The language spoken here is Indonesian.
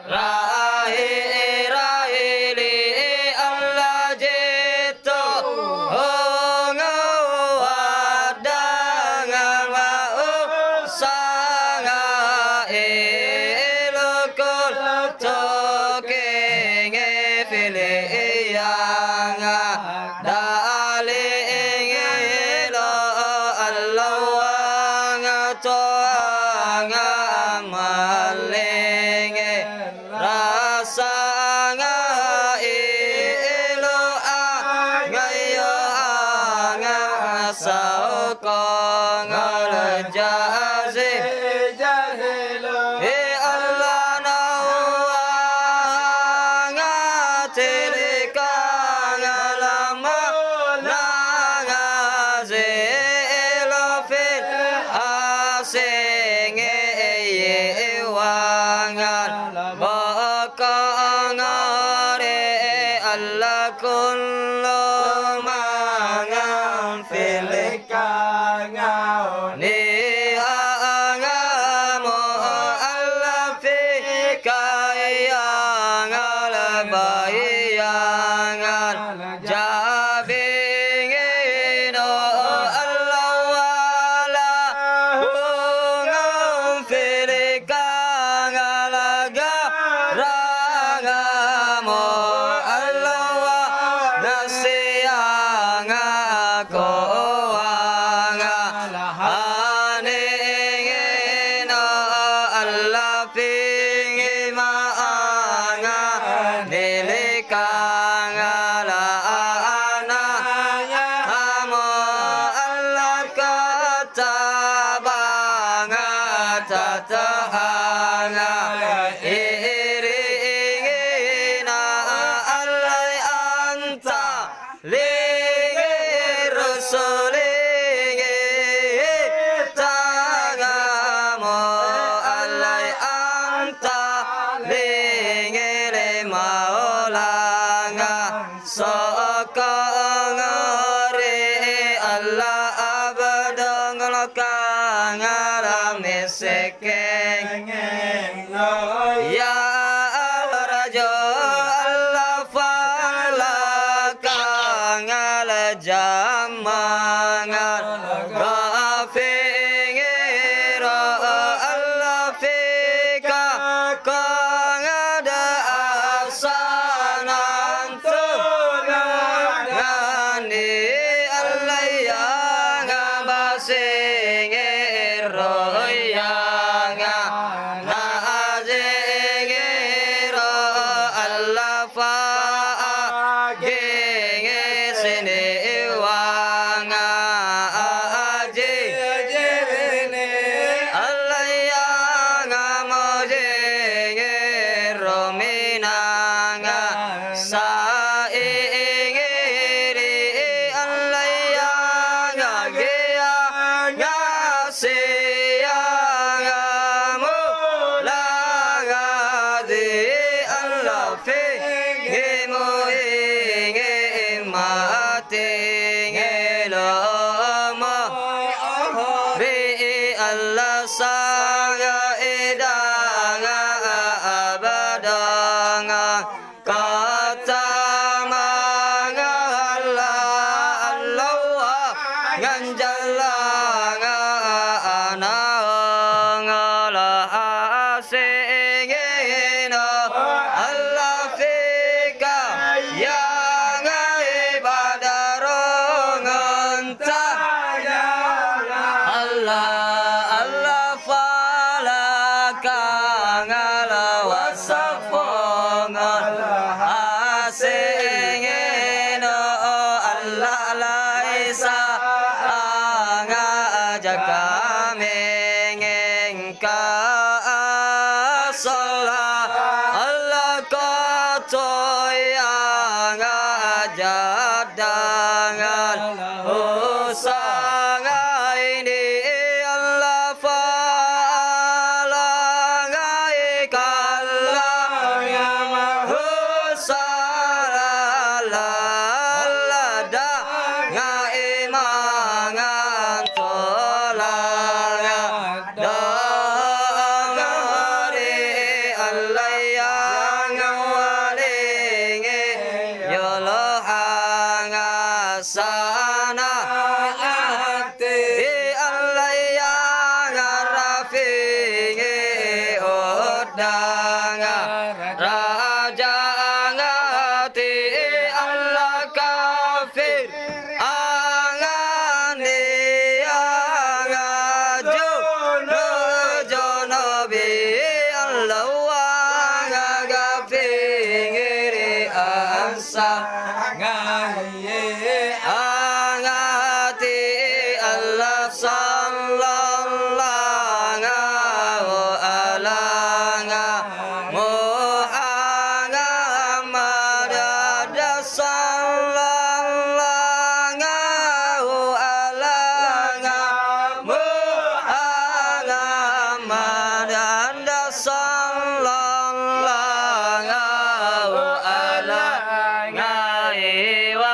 rahi li Allah jitu hongo wadangan wa sanga ilukul toke fili yang dali lo Allah toanga malinge rasa ilo ngayo ngasau kong jazi Allah nawanga tilika ngalama nangazi ilo fil asinge wangan bakangare Allah kullu mangan fil ni angamo Allah fi kayangan bayangan jabingino Allah wala hungam fil kangalaga ragamo Allah wa nasiyanga ko aningino Allah pingi maanga nilikangala amo Allah katabanga tatahanga iringina nga raja ngati Allah kafir angane anga jono jono be Allah anga kafir asa ngaye angati Allah sallallahu alanga Muhammad sallallahu alanga Muhammad sallallahu alanga wa